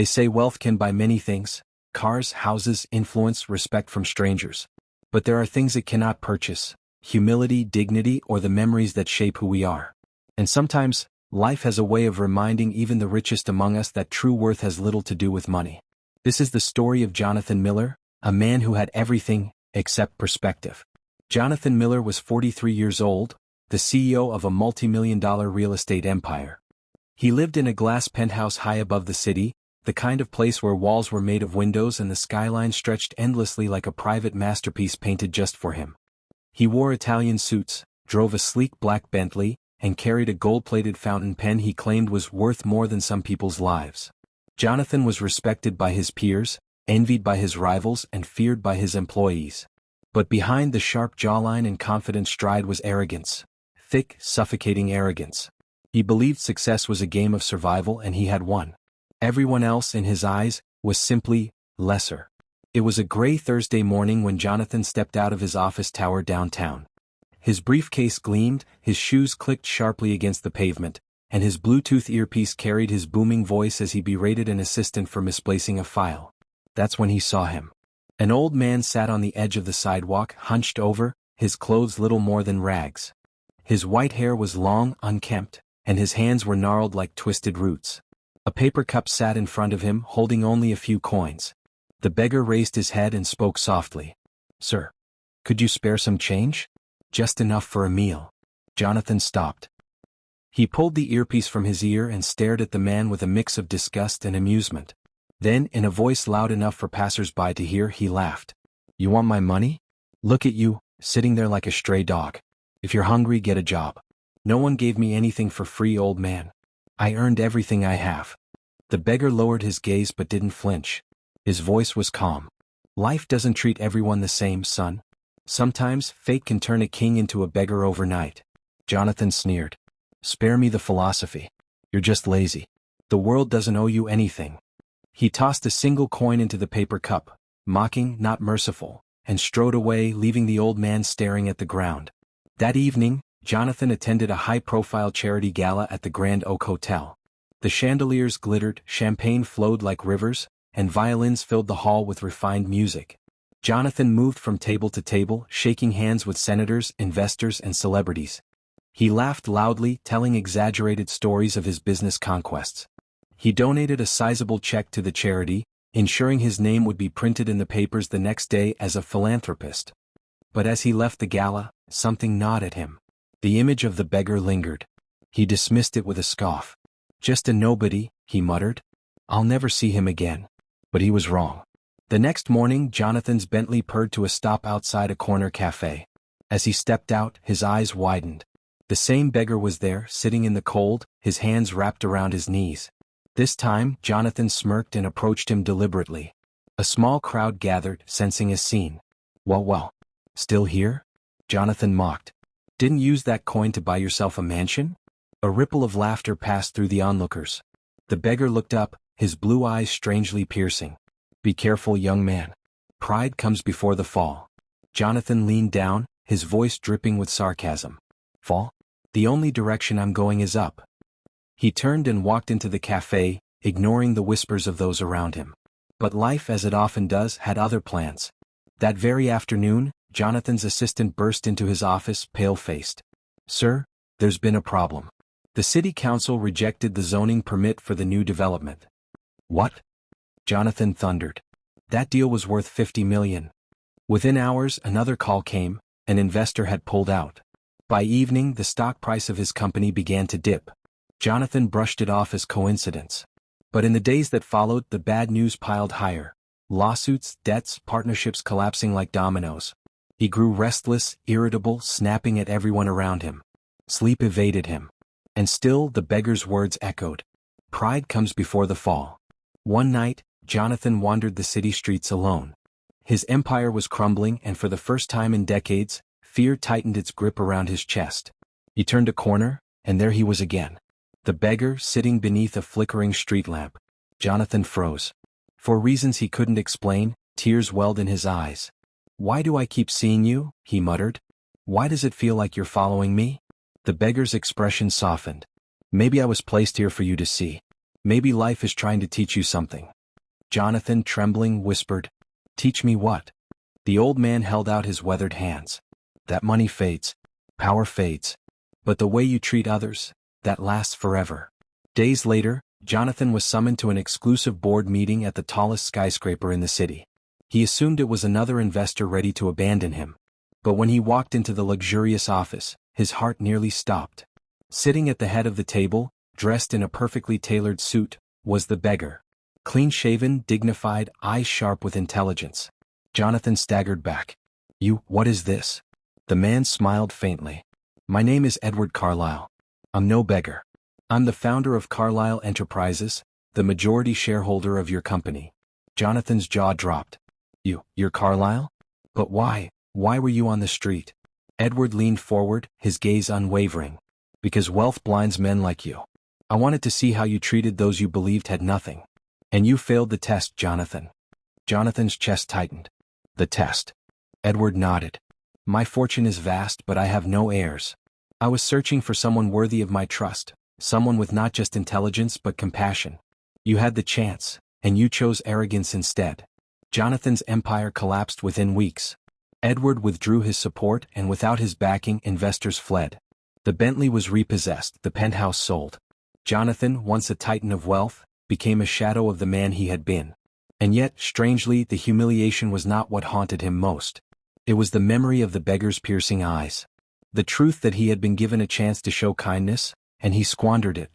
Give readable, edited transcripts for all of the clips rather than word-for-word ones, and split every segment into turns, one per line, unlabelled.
They say wealth can buy many things: cars, houses, influence, respect from strangers. But there are things it cannot purchase: humility, dignity, or the memories that shape who we are. And sometimes, life has a way of reminding even the richest among us that true worth has little to do with money. This is the story of Jonathan Miller, a man who had everything except perspective. Jonathan Miller was 43 years old, the CEO of a multi-million-dollar real estate empire. He lived in a glass penthouse high above the city, the kind of place where walls were made of windows and the skyline stretched endlessly like a private masterpiece painted just for him. He wore Italian suits, drove a sleek black Bentley, and carried a gold-plated fountain pen he claimed was worth more than some people's lives. Jonathan was respected by his peers, envied by his rivals, and feared by his employees. But behind the sharp jawline and confident stride was arrogance. Thick, suffocating arrogance. He believed success was a game of survival and he had won. Everyone else, in his eyes, was simply lesser. It was a gray Thursday morning when Jonathan stepped out of his office tower downtown. His briefcase gleamed, his shoes clicked sharply against the pavement, and his Bluetooth earpiece carried his booming voice as he berated an assistant for misplacing a file. That's when he saw him. An old man sat on the edge of the sidewalk, hunched over, his clothes little more than rags. His white hair was long, unkempt, and his hands were gnarled like twisted roots. A paper cup sat in front of him, holding only a few coins. The beggar raised his head and spoke softly. "Sir, could you spare some change? Just enough for a meal." Jonathan stopped. He pulled the earpiece from his ear and stared at the man with a mix of disgust and amusement. Then, in a voice loud enough for passers-by to hear, he laughed. "You want my money? Look at you, sitting there like a stray dog. If you're hungry, get a job. No one gave me anything for free, old man. I earned everything I have." The beggar lowered his gaze but didn't flinch. His voice was calm. "Life doesn't treat everyone the same, son. Sometimes, fate can turn a king into a beggar overnight." Jonathan sneered. "Spare me the philosophy. You're just lazy. The world doesn't owe you anything." He tossed a single coin into the paper cup, mocking, not merciful, and strode away, leaving the old man staring at the ground. That evening, Jonathan attended a high-profile charity gala at the Grand Oak Hotel. The chandeliers glittered, champagne flowed like rivers, and violins filled the hall with refined music. Jonathan moved from table to table, shaking hands with senators, investors, and celebrities. He laughed loudly, telling exaggerated stories of his business conquests. He donated a sizable check to the charity, ensuring his name would be printed in the papers the next day as a philanthropist. But as he left the gala, something gnawed at him. The image of the beggar lingered. He dismissed it with a scoff. "Just a nobody," he muttered. "I'll never see him again." But he was wrong. The next morning, Jonathan's Bentley purred to a stop outside a corner cafe. As he stepped out, his eyes widened. The same beggar was there, sitting in the cold, his hands wrapped around his knees. This time, Jonathan smirked and approached him deliberately. A small crowd gathered, sensing a scene. Well, still here?" Jonathan mocked. "Didn't use that coin to buy yourself a mansion?" A ripple of laughter passed through the onlookers. The beggar looked up, his blue eyes strangely piercing. "Be careful, young man. Pride comes before the fall." Jonathan leaned down, his voice dripping with sarcasm. "Fall? The only direction I'm going is up." He turned and walked into the cafe, ignoring the whispers of those around him. But life, as it often does, had other plans. That very afternoon, Jonathan's assistant burst into his office, pale-faced. "Sir, there's been a problem. The city council rejected the zoning permit for the new development." "What?" Jonathan thundered. "That deal was worth $50 million. Within hours, another call came. An investor had pulled out. By evening, the stock price of his company began to dip. Jonathan brushed it off as coincidence. But in the days that followed, the bad news piled higher. Lawsuits, debts, partnerships collapsing like dominoes. He grew restless, irritable, snapping at everyone around him. Sleep evaded him. And still, the beggar's words echoed. Pride comes before the fall. One night, Jonathan wandered the city streets alone. His empire was crumbling, and for the first time in decades, fear tightened its grip around his chest. He turned a corner, and there he was again. The beggar, sitting beneath a flickering street lamp. Jonathan froze. For reasons he couldn't explain, tears welled in his eyes. "Why do I keep seeing you?" he muttered. "Why does it feel like you're following me?" The beggar's expression softened. "Maybe I was placed here for you to see. Maybe life is trying to teach you something. Jonathan, trembling, whispered, "Teach me what?" The old man held out his weathered hands. "That money fades. Power fades. But the way you treat others, that lasts forever." Days later, Jonathan was summoned to an exclusive board meeting at the tallest skyscraper in the city. He assumed it was another investor ready to abandon him. But when he walked into the luxurious office, his heart nearly stopped. Sitting at the head of the table, dressed in a perfectly tailored suit, was the beggar. Clean-shaven, dignified, eyes sharp with intelligence. Jonathan staggered back. What is this?" The man smiled faintly. "My name is Edward Carlyle. I'm no beggar. I'm the founder of Carlyle Enterprises, the majority shareholder of your company." Jonathan's jaw dropped. You're Carlyle? But why were you on the street?" Edward leaned forward, his gaze unwavering. "Because wealth blinds men like you. I wanted to see how you treated those you believed had nothing. And you failed the test, Jonathan." Jonathan's chest tightened. "The test?" Edward nodded. "My fortune is vast, but I have no heirs. I was searching for someone worthy of my trust, someone with not just intelligence but compassion. You had the chance, and you chose arrogance instead." Jonathan's empire collapsed within weeks. Edward withdrew his support, and without his backing, investors fled. The Bentley was repossessed, the penthouse sold. Jonathan, once a titan of wealth, became a shadow of the man he had been. And yet, strangely, the humiliation was not what haunted him most. It was the memory of the beggar's piercing eyes. The truth that he had been given a chance to show kindness, and he squandered it.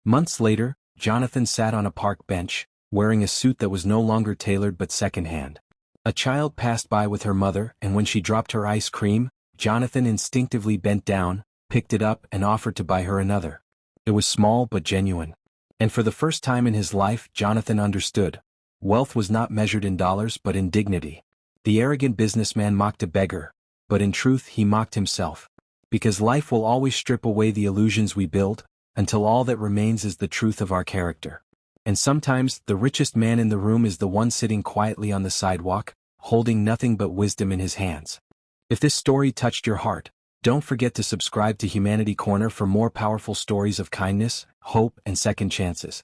Months later, Jonathan sat on a park bench, wearing a suit that was no longer tailored but secondhand. A child passed by with her mother, and when she dropped her ice cream, Jonathan instinctively bent down, picked it up, and offered to buy her another. It was small but genuine. And for the first time in his life, Jonathan understood. Wealth was not measured in dollars but in dignity. The arrogant businessman mocked a beggar, but in truth he mocked himself. Because life will always strip away the illusions we build, until all that remains is the truth of our character. And sometimes, the richest man in the room is the one sitting quietly on the sidewalk, holding nothing but wisdom in his hands. If this story touched your heart, don't forget to subscribe to Humanity Corner for more powerful stories of kindness, hope, and second chances.